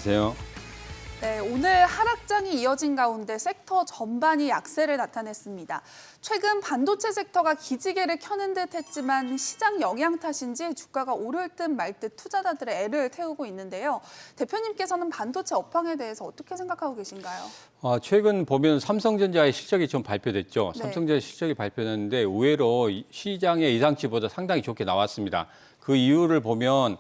안녕하세요. 네, 오늘 하락장이 이어진 가운데 섹터 전반이 약세를 나타냈습니다. 최근 반도체 섹터가 기지개를 켜는 듯 했지만 시장 영향 탓인지 주가가 오를 듯 말 듯 투자자들의 애를 태우고 있는데요. 대표님께서는 반도체 업황에 대해서 어떻게 생각하고 계신가요? 최근 보면 삼성전자의 실적이 좀 발표됐죠. 네. 삼성전자 실적이 발표됐는데 의외로 시장의 예상치보다 상당히 좋게 나왔습니다. 그 이유를 보면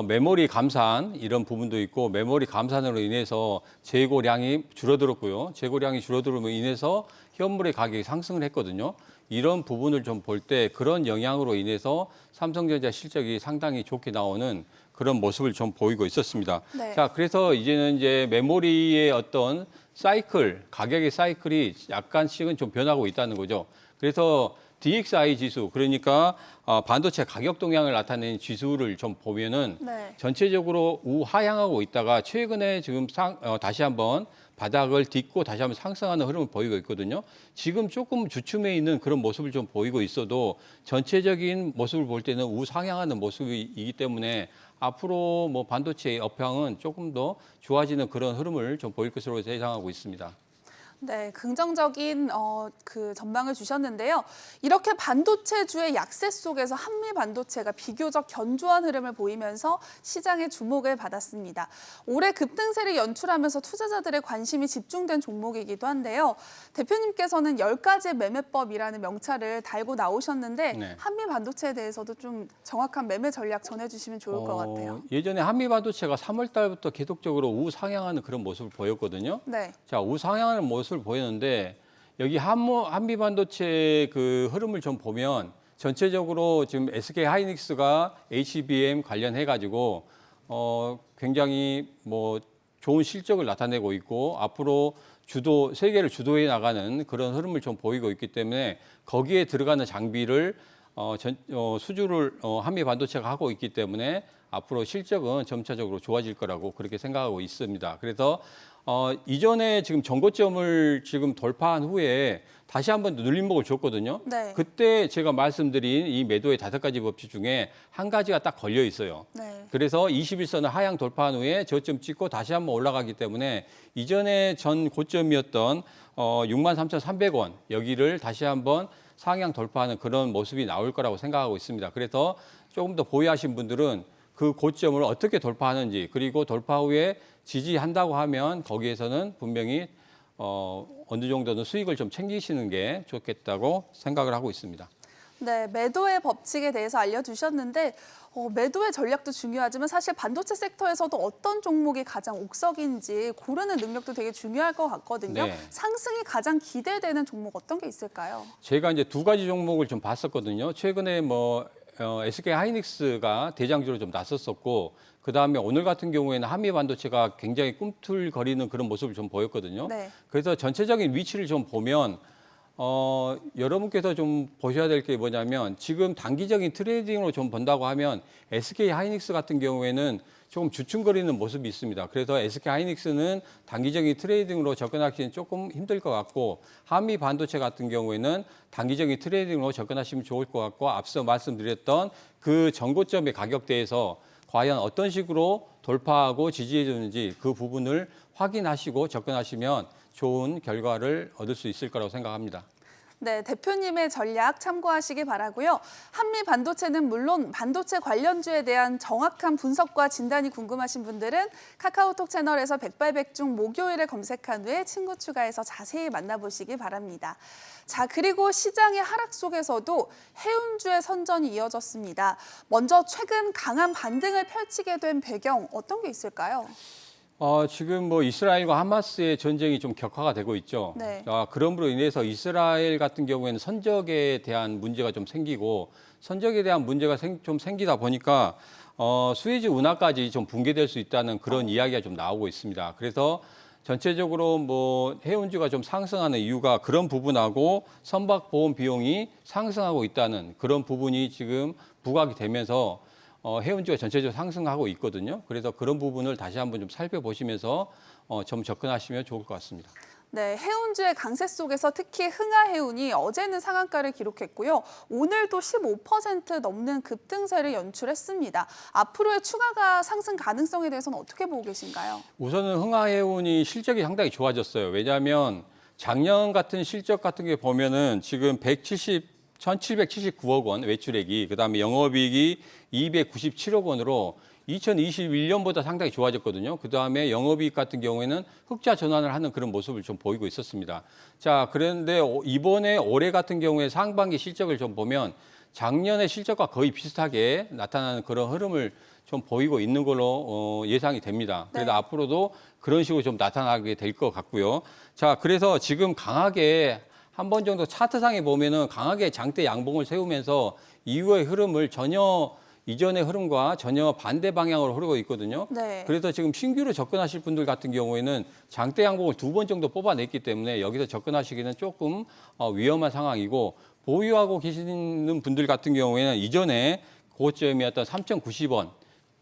메모리 감산 이런 부분도 있고 메모리 감산으로 인해서 재고량이 줄어들었고요. 재고량이 줄어들므로 인해서 현물의 가격이 상승을 했거든요. 이런 부분을 좀 볼 때 그런 영향으로 인해서 삼성전자 실적이 상당히 좋게 나오는 그런 모습을 좀 보이고 있었습니다. 네. 자, 그래서 이제는 이제 메모리의 어떤 사이클, 가격의 사이클이 약간씩은 좀 변하고 있다는 거죠. 그래서 DXI 지수, 그러니까 반도체 가격 동향을 나타내는 지수를 좀 보면은 네. 전체적으로 우하향하고 있다가 최근에 지금 다시 한번 바닥을 딛고 다시 한번 상승하는 흐름을 보이고 있거든요. 지금 조금 주춤해 있는 그런 모습을 좀 보이고 있어도 전체적인 모습을 볼 때는 우상향하는 모습이기 때문에 앞으로 뭐 반도체의 업황은 조금 더 좋아지는 그런 흐름을 좀 보일 것으로 예상하고 있습니다. 네, 긍정적인 그 전망을 주셨는데요. 이렇게 반도체주의 약세 속에서 한미 반도체가 비교적 견조한 흐름을 보이면서 시장의 주목을 받았습니다. 올해 급등세를 연출하면서 투자자들의 관심이 집중된 종목이기도 한데요. 대표님께서는 10가지 매매법이라는 명찰을 달고 나오셨는데 네. 한미 반도체에 대해서도 좀 정확한 매매 전략 전해주시면 좋을 것 같아요. 예전에 한미 반도체가 3월 달부터 계속적으로 우상향하는 그런 모습을 보였거든요. 네. 자, 우상향하는 모습을 보였는데 여기 한미 반도체 그 흐름을 좀 보면 전체적으로 지금 SK 하이닉스가 HBM 관련해 가지고 굉장히 뭐 좋은 실적을 나타내고 있고 앞으로 세계를 주도해 나가는 그런 흐름을 좀 보이고 있기 때문에 거기에 들어가는 장비를 수주를 한미 반도체가 하고 있기 때문에 앞으로 실적은 점차적으로 좋아질 거라고 그렇게 생각하고 있습니다. 그래서 이전에 지금 전고점을 지금 돌파한 후에 다시 한번 눌림목을 줬거든요. 네. 그때 제가 말씀드린 이 매도의 5가지 법칙 중에 한 가지가 딱 걸려 있어요. 네. 그래서 21선을 하향 돌파한 후에 저점 찍고 다시 한번 올라가기 때문에 이전에 전 고점이었던 63,300원 여기를 다시 한번 상향 돌파하는 그런 모습이 나올 거라고 생각하고 있습니다. 그래서 조금 더 보유하신 분들은 그 고점을 어떻게 돌파하는지 그리고 돌파 후에 지지한다고 하면 거기에서는 분명히 어느 정도는 수익을 좀 챙기시는 게 좋겠다고 생각을 하고 있습니다. 네, 매도의 법칙에 대해서 알려주셨는데 매도의 전략도 중요하지만 사실 반도체 섹터에서도 어떤 종목이 가장 옥석인지 고르는 능력도 되게 중요할 것 같거든요. 네. 상승이 가장 기대되는 종목 어떤 게 있을까요? 제가 이제 2가지 종목을 좀 봤었거든요. 최근에 SK 하이닉스가 대장주로 좀 났었었고 그다음에 오늘 같은 경우에는 한미 반도체가 굉장히 꿈틀거리는 그런 모습을 좀 보였거든요. 네. 그래서 전체적인 위치를 좀 보면 여러분께서 좀 보셔야 될 게 뭐냐면 지금 단기적인 트레이딩으로 좀 본다고 하면 SK 하이닉스 같은 경우에는 조금 주춤거리는 모습이 있습니다. 그래서 SK 하이닉스는 단기적인 트레이딩으로 접근하기는 조금 힘들 것 같고 한미 반도체 같은 경우에는 단기적인 트레이딩으로 접근하시면 좋을 것 같고 앞서 말씀드렸던 그 전고점의 가격대에서 과연 어떤 식으로 돌파하고 지지해 주는지 그 부분을 확인하시고 접근하시면 좋은 결과를 얻을 수 있을 거라고 생각합니다. 네, 대표님의 전략 참고하시기 바라고요. 한미 반도체는 물론 반도체 관련주에 대한 정확한 분석과 진단이 궁금하신 분들은 카카오톡 채널에서 백발백중 목요일에 검색한 후에 친구 추가해서 자세히 만나보시기 바랍니다. 자, 그리고 시장의 하락 속에서도 해운주의 선전이 이어졌습니다. 먼저 최근 강한 반등을 펼치게 된 배경 어떤 게 있을까요? 지금 이스라엘과 하마스의 전쟁이 좀 격화가 되고 있죠. 네. 그럼으로 인해서 이스라엘 같은 경우에는 선적에 대한 문제가 좀 생기고 선적에 대한 문제가 좀 생기다 보니까 수에즈 운하까지 좀 붕괴될 수 있다는 그런 이야기가 좀 나오고 있습니다. 그래서 전체적으로 해운주가 좀 상승하는 이유가 그런 부분하고 선박 보험 비용이 상승하고 있다는 그런 부분이 지금 부각이 되면서 해운주가 전체적으로 상승하고 있거든요. 그래서 그런 부분을 다시 한번 좀 살펴보시면서 좀 접근하시면 좋을 것 같습니다. 네, 해운주의 강세 속에서 특히 흥하해운이 어제는 상한가를 기록했고요. 오늘도 15% 넘는 급등세를 연출했습니다. 앞으로의 추가가 상승 가능성에 대해서는 어떻게 보고 계신가요? 우선은 흥하해운이 실적이 상당히 좋아졌어요. 왜냐하면 작년 같은 실적 같은 게 보면은 지금 1,779억 원 외출액이, 그다음에 영업이익이 297억 원으로 2021년보다 상당히 좋아졌거든요. 그다음에 영업이익 같은 경우에는 흑자 전환을 하는 그런 모습을 좀 보이고 있었습니다. 자, 그런데 이번에 올해 같은 경우에 상반기 실적을 좀 보면 작년의 실적과 거의 비슷하게 나타나는 그런 흐름을 좀 보이고 있는 걸로 예상이 됩니다. 그래서 네. 앞으로도 그런 식으로 좀 나타나게 될 것 같고요. 자, 그래서 지금 강하게 한 번 정도 차트상에 보면은 강하게 장대 양봉을 세우면서 이후의 흐름을 전혀 이전의 흐름과 전혀 반대 방향으로 흐르고 있거든요. 네. 그래서 지금 신규로 접근하실 분들 같은 경우에는 장대 양봉을 2번 정도 뽑아냈기 때문에 여기서 접근하시기는 조금 위험한 상황이고, 보유하고 계시는 분들 같은 경우에는 이전에 고점이었던 3,090원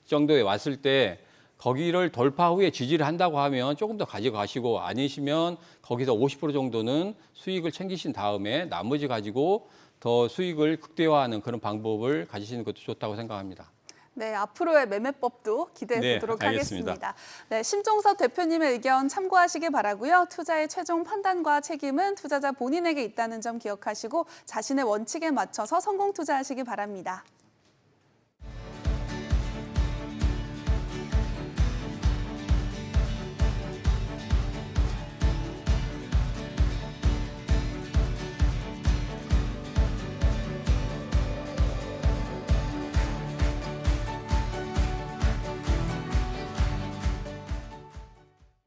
정도에 왔을 때 거기를 돌파 후에 지지를 한다고 하면 조금 더 가져가시고, 아니시면 거기서 50% 정도는 수익을 챙기신 다음에 나머지 가지고 더 수익을 극대화하는 그런 방법을 가지시는 것도 좋다고 생각합니다. 네, 앞으로의 매매법도 기대해 보도록 알겠습니다. 하겠습니다. 네, 심종섭 대표님의 의견 참고하시기 바라고요. 투자의 최종 판단과 책임은 투자자 본인에게 있다는 점 기억하시고 자신의 원칙에 맞춰서 성공 투자하시기 바랍니다.